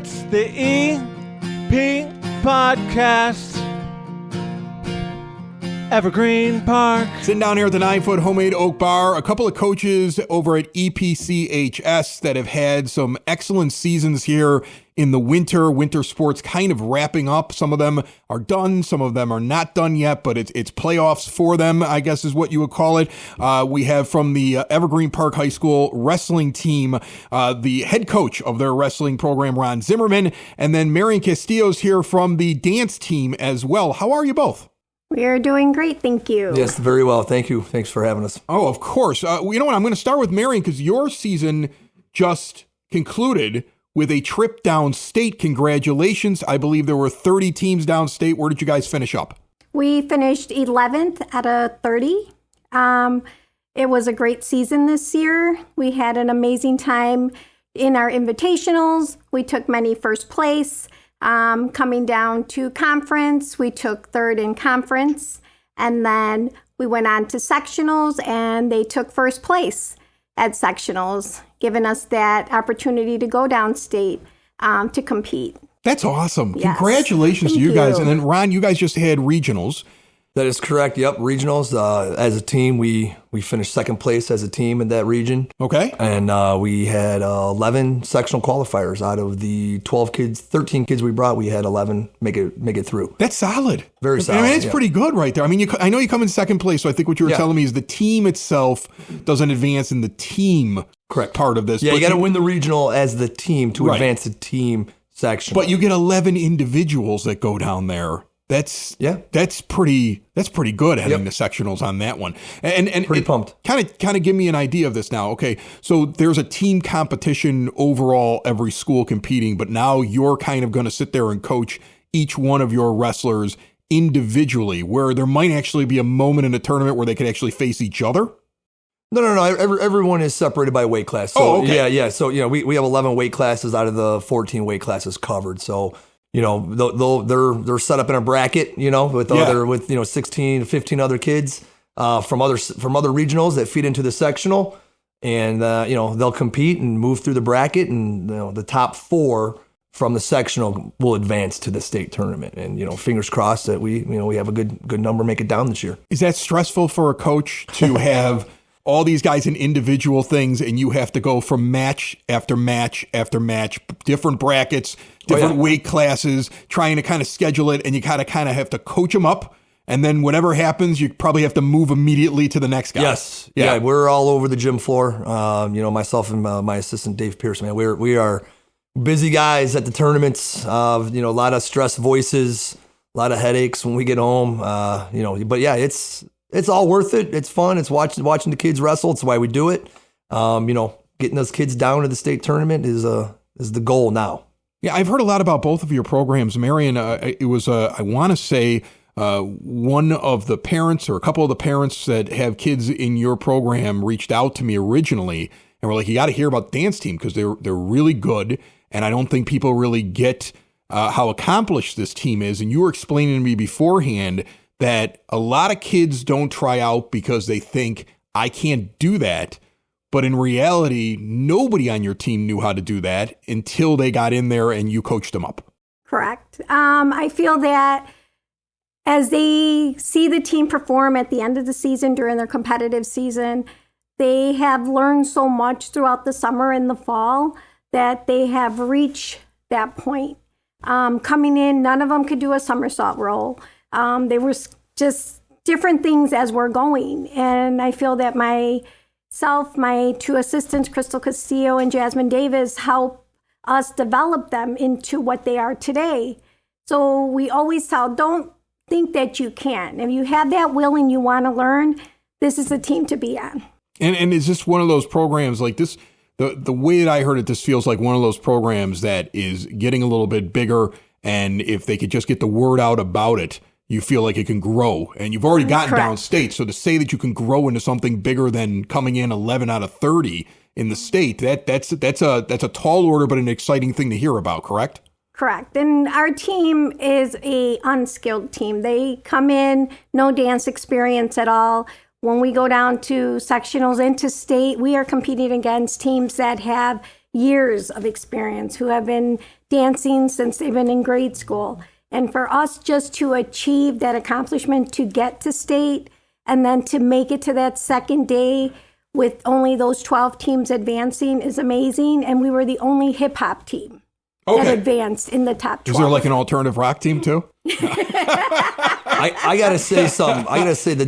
It's the EP Podcast. Evergreen Park. Sitting down here at the 9-foot homemade oak bar, a couple of coaches over at EPCHS that have had some excellent seasons here in the winter sports kind of wrapping up. Some of them are done, some of them are not done yet, but it's playoffs for them, I guess is what you would call it. We have from the Evergreen Park High School wrestling team, the head coach of their wrestling program, Ron Zimmerman, and then Marion Castillo's here from the dance team as well. How are you both? We are doing great, thank you. Yes, very well. Thank you. Thanks for having us. Oh, of course. You know what? I'm going to start with Marion because your season just concluded with a trip downstate. Congratulations. I believe there were 30 teams downstate. Where did you guys finish up? We finished 11th out of 30. It was a great season this year. We had an amazing time in our invitationals. We took many first place. Coming down to conference, we took third in conference, and then we went on to sectionals, and they took first place at sectionals, giving us that opportunity to go downstate to compete. That's awesome. Yes. Congratulations to you guys. And then, Ron, you guys just had regionals. That is correct. Yep, regionals. As a team, we finished second place as a team in that region. Okay. And we had 11 sectional qualifiers out of the 13 kids we brought. We had 11 make it through. That's solid. Very solid. I mean, it's pretty good right there. I mean, I know you come in second place, so I think what you were telling me is the team itself doesn't advance in the team correct part of this. Yeah, you got to win the regional as the team to advance the team section. But you get 11 individuals that go down there. That's pretty good heading the sectionals on that one. And pretty pumped. Kind of give me an idea of this now. Okay, so there's a team competition overall, every school competing, but now you're kind of going to sit there and coach each one of your wrestlers individually, where there might actually be a moment in a tournament where they could actually face each other. No. Everyone is separated by weight class. So, okay. Yeah. So, we have 11 weight classes out of the 14 weight classes covered. So, they're set up in a bracket, with 16, 15 other kids from other regionals that feed into the sectional, and they'll compete and move through the bracket, and the top 4 from the sectional will advance to the state tournament. And fingers crossed that we have a good number make it down this year. Is that stressful for a coach to have all these guys in individual things, and you have to go from match after match after match, different brackets, different weight classes, trying to kind of schedule it, and you kind of have to coach them up, and then whatever happens, you probably have to move immediately to the next guy. Yes. Yeah, we're all over the gym floor. Myself and my assistant, Dave Pierce, man, we are busy guys at the tournaments. A lot of stressed voices, a lot of headaches when we get home. But yeah, it's all worth it. It's fun. It's watching the kids wrestle. It's why we do it. Getting those kids down to the state tournament is the goal now. Yeah, I've heard a lot about both of your programs. Marion, it was, I want to say, one of the parents or a couple of the parents that have kids in your program reached out to me originally and were like, you got to hear about the dance team because they're really good. And I don't think people really get how accomplished this team is. And you were explaining to me beforehand that a lot of kids don't try out because they think, I can't do that. But in reality, nobody on your team knew how to do that until they got in there and you coached them up. Correct. I feel that as they see the team perform at the end of the season during their competitive season, they have learned so much throughout the summer and the fall that they have reached that point. Coming in, none of them could do a somersault roll. They were just different things as we're going. And I feel that my 2 assistants, Crystal Castillo and Jasmine Davis, help us develop them into what they are today. So we always tell, don't think that you can. If you have that will and you want to learn, this is the team to be on. And is this one of those programs like this? The way that I heard it, this feels like one of those programs that is getting a little bit bigger. And if they could just get the word out about it, you feel like it can grow. And you've already gotten downstate. So to say that you can grow into something bigger than coming in 11 out of 30 in the state, that's a tall order, but an exciting thing to hear about, correct? Correct. And our team is a unskilled team. They come in, no dance experience at all. When we go down to sectionals into state, we are competing against teams that have years of experience, who have been dancing since they've been in grade school. And for us just to achieve that accomplishment, to get to state and then to make it to that second day with only those 12 teams advancing is amazing. And we were the only hip hop team that advanced in the top 12. Is there like an alternative rock team too? I gotta say something. I gotta say the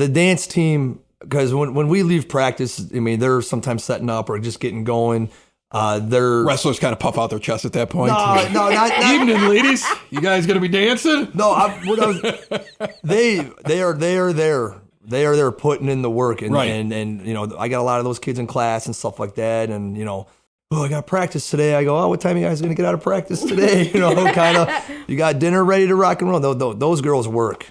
dance team, because when we leave practice, I mean, they're sometimes setting up or just getting going. Wrestlers kind of puff out their chest at that point. No, not evening, ladies. You guys gonna be dancing? No, they are there. They are there putting in the work, and you know, I got a lot of those kids in class and stuff like that, and you know, I got practice today. I go, what time are you guys gonna get out of practice today? You know, kind of. You got dinner ready to rock and roll. Those girls work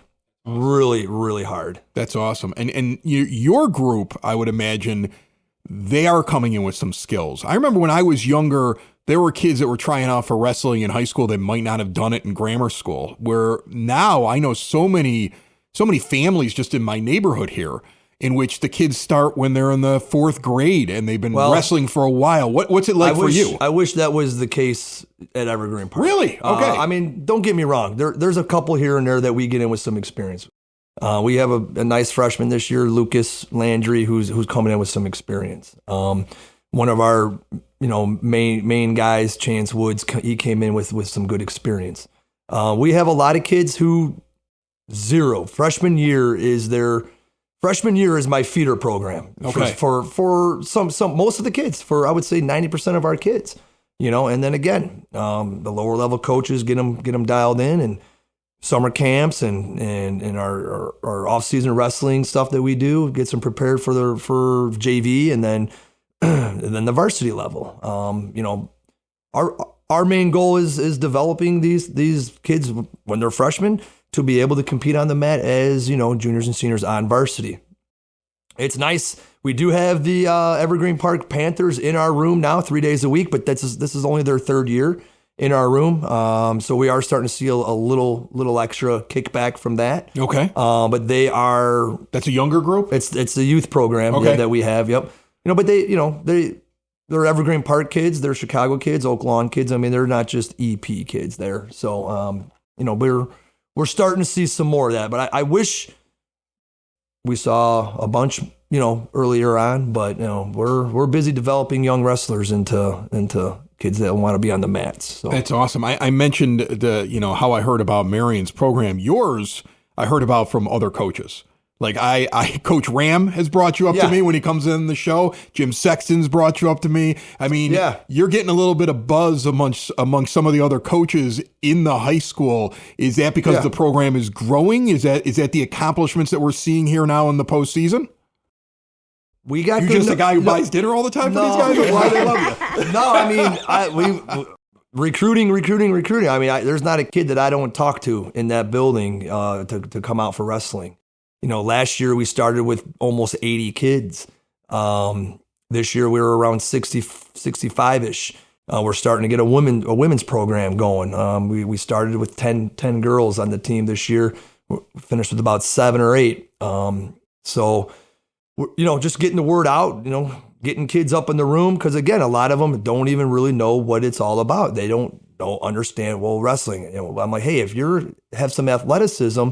really, really hard. That's awesome. And your group, I would imagine, they are coming in with some skills. I remember when I was younger, there were kids that were trying out for wrestling in high school that might not have done it in grammar school, where now I know so many families just in my neighborhood here in which the kids start when they're in the 4th grade and they've been wrestling for a while. What's it like for you? I wish that was the case at Evergreen Park. Really? Okay. I mean, don't get me wrong. There's a couple here and there that we get in with some experience. We have a nice freshman this year, Lucas Landry, who's coming in with some experience. One of our main guys, Chance Woods, he came in with some good experience. We have a lot of kids who zero. Freshman year is my feeder program. Okay. For some most of the kids, for I would say 90% of our kids. You know, and then again, the lower level coaches get them dialed in, and summer camps and our off-season wrestling stuff that we do gets them prepared for JV and then the varsity level. You know, our main goal is developing these kids when they're freshmen to be able to compete on the mat as, you know, juniors and seniors on varsity. It's nice. We do have the Evergreen Park Panthers in our room now 3 days a week, but this is only their 3rd year in our room. So we are starting to see a little extra kickback from that. Okay. But that's a younger group? It's the youth program that we have. Yep. You know, but they're Evergreen Park kids, they're Chicago kids, Oak Lawn kids. I mean, they're not just EP kids there. So, you know, we're starting to see some more of that, but I wish we saw a bunch, you know, earlier on, but you know, we're busy developing young wrestlers into kids that want to be on the mats. So that's awesome. I mentioned how I heard about Marion's program. Yours, I heard about from other coaches. Like Coach Ram has brought you up to me when he comes in the show. Jim Sexton's brought you up to me. I mean, you're getting a little bit of buzz among some of the other coaches in the high school. Is that because the program is growing? Is that the accomplishments that we're seeing here now in the postseason? We got you just a guy who buys dinner all the time for these guys? Or why they love you? No, I mean, recruiting. I mean, there's not a kid that I don't talk to in that building to come out for wrestling. You know, last year we started with almost 80 kids. This year we were around 65-ish. We're starting to get a women's program going. We started with 10 girls on the team this year. We finished with about 7 or 8. So, you know, just getting the word out, you know, getting kids up in the room. Because again, a lot of them don't even really know what it's all about. They don't understand, wrestling. You know, I'm like, hey, if you have some athleticism,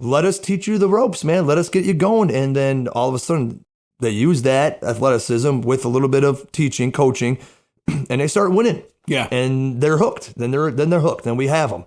let us teach you the ropes, man. Let us get you going. And then all of a sudden they use that athleticism with a little bit of teaching, coaching, and they start winning. Yeah. And they're hooked. Then they're hooked. Then we have them.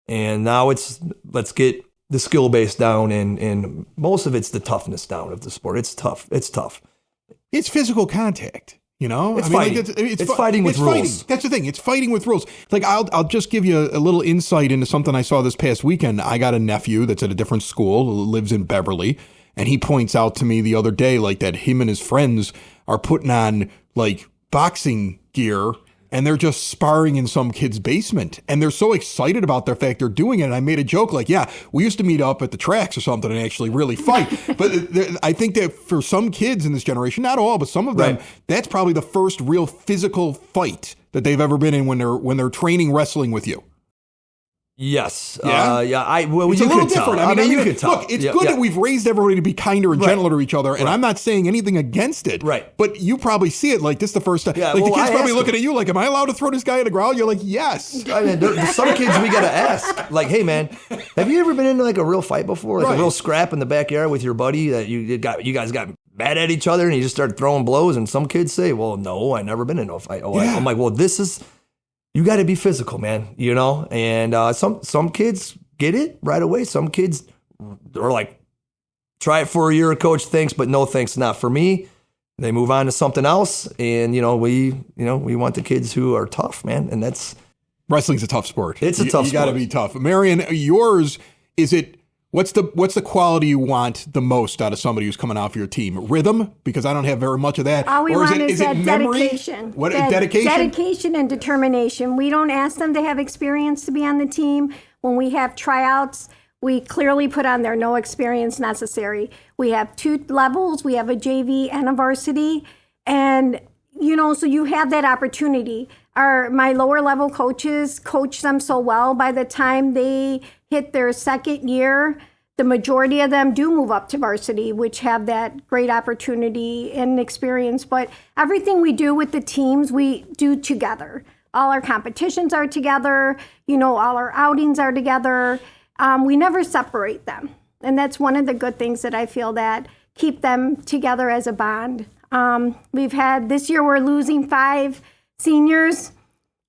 And now let's get the skill base down, and most of it's the toughness down of the sport. It's tough. It's physical contact. You know, it's fighting. It's fighting with rules. That's the thing. It's fighting with rules. Like I'll just give you a little insight into something I saw this past weekend. I got a nephew that's at a different school, lives in Beverly, and he points out to me the other day like that him and his friends are putting on like boxing gear and they're just sparring in some kid's basement. And they're so excited about the fact they're doing it. And I made a joke like, yeah, we used to meet up at the tracks or something and actually really fight. But I think that for some kids in this generation, not all, but some of them, that's probably the first real physical fight that they've ever been in when they're training wrestling with you. Yes. Yeah? Well, It's you a little could tell. different. I mean, you could tell. Look, it's good that we've raised everybody to be kinder and gentler to each other, and I'm not saying anything against it. Right. But you probably see it like this the first time. Yeah, like well, the kid's I probably asked looking him. at you like, am I allowed to throw this guy in the ground? You're like, yes. I mean, there's some kids we got to ask. Like, hey, man, have you ever been in like a real fight before? Like a real scrap in the backyard with your buddy that you guys got mad at each other and you just started throwing blows? And some kids say, well, no, I never been in a fight. I'm like, well, you got to be physical, man, you know? And some kids get it right away. Some kids are like, try it for a year, coach, thanks, but no thanks, not for me. They move on to something else. And, we want the kids who are tough, man. And that's... Wrestling's a tough sport. It's a tough sport. You got to be tough. Marion, yours, what's the quality you want the most out of somebody who's coming off your team? Rhythm? Because I don't have very much of that. All we want is that memory? dedication. What, dedication? Dedication and determination. We don't ask them to have experience to be on the team. When we have tryouts, we clearly put on there no experience necessary. We have 2 levels. We have a JV and a varsity. And, so you have that opportunity. My lower level coaches coach them so well. By the time they hit their second year, the majority of them do move up to varsity, which have that great opportunity and experience. But everything we do with the teams, we do together. All our competitions are together. All our outings are together. We never separate them. And that's one of the good things that I feel that keep them together as a bond. This year we're losing 5 seniors,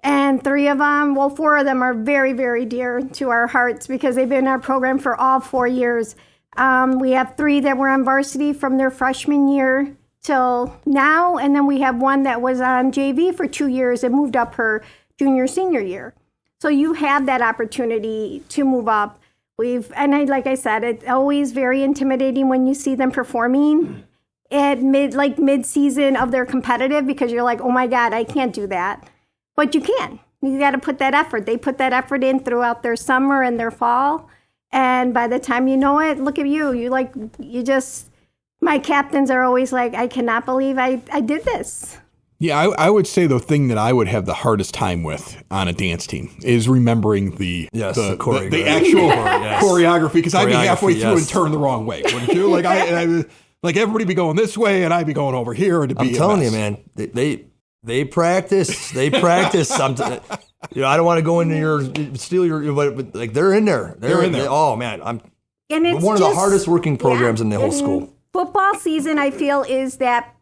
and 4 of them are very, very dear to our hearts because they've been in our program for all 4 years. We have 3 that were on varsity from their freshman year till now, and then we have 1 that was on JV for 2 years and moved up her senior year. So you have that opportunity to move up. Like I said, it's always very intimidating when you see them performing at mid-season of their competitive, because you're like, oh my God, I can't do that. But you can. You got to put that effort. They put that effort in throughout their summer and their fall. And by the time you know it, look at you. My captains are always like, I cannot believe I did this. Yeah, I would say the thing that I would have the hardest time with on a dance team is remembering the actual choreography, because I'd be halfway through and turn the wrong way, wouldn't you? Like like everybody be going this way and I'd be going over here. I'm telling you, man, they practice. They practice. I don't want to go into steal your, but like they're in there. They're in there. Oh man, it's one of the hardest working programs in the whole school. Football season, I feel, is that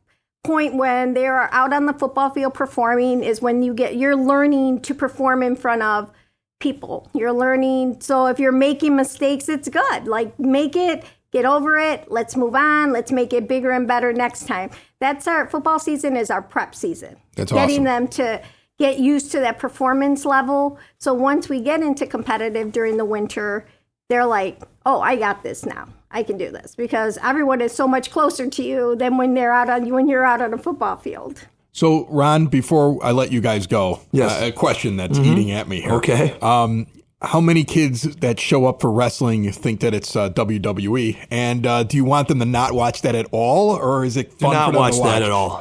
point when they are out on the football field performing, is when you're learning to perform in front of people. You're learning. So if you're making mistakes, it's good. Like, make it, get over it. Let's move on. Let's make it bigger and better next time. That's our football season, is our prep season. That's Getting awesome. them to get used to that performance level. So once we get into competitive during the winter, they're like, oh, I got this now. I can do this, because everyone is so much closer to you than when you're out on a football field. So, Ron, before I let you guys go, yes. A question that's eating at me here. Okay. How many kids that show up for wrestling think that it's WWE? And do you want them to not watch that at all, or is it fun for them to watch? Do not watch that at all.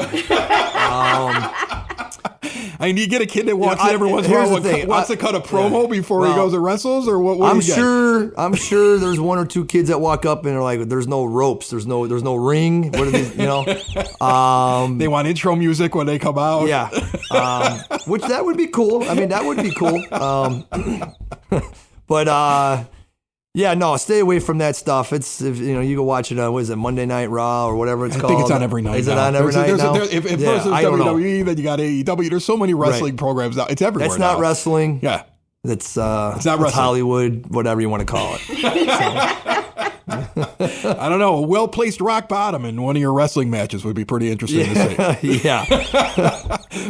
I mean, do you get a kid that walks in every once in a while, wants to cut a promo before he goes and wrestles, or what? I'm sure there's 1 or 2 kids that walk up and are like, "There's no ropes, there's no ring." What are these? They want intro music when they come out. Yeah, which that would be cool. I mean, that would be cool. But yeah, no, stay away from that stuff. It's you go watch it on, what is it, Monday Night Raw or whatever it's called. I think it's on every night. Is it on every night now? If first there's WWE, then you got AEW. There's so many wrestling programs now. It's everywhere. That's not wrestling. Yeah. It's not wrestling. Hollywood, whatever you want to call it. I don't know. A well-placed rock bottom in one of your wrestling matches would be pretty interesting to see. Yeah.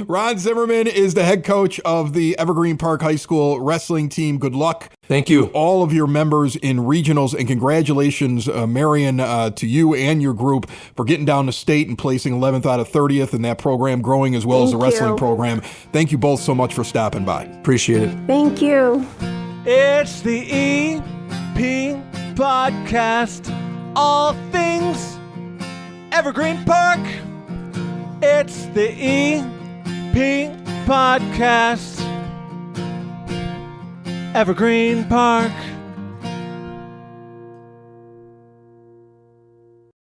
Ron Zimmerman is the head coach of the Evergreen Park High School wrestling team. Good luck. Thank you. To all of your members in regionals, and congratulations, Marion, to you and your group for getting down to state and placing 11th out of 30th in that program, growing as well as the wrestling program. Thank you both so much for stopping by. Appreciate it. Thank you. It's the EP Podcast, all things Evergreen Park. It's the EP Podcast. Evergreen Park.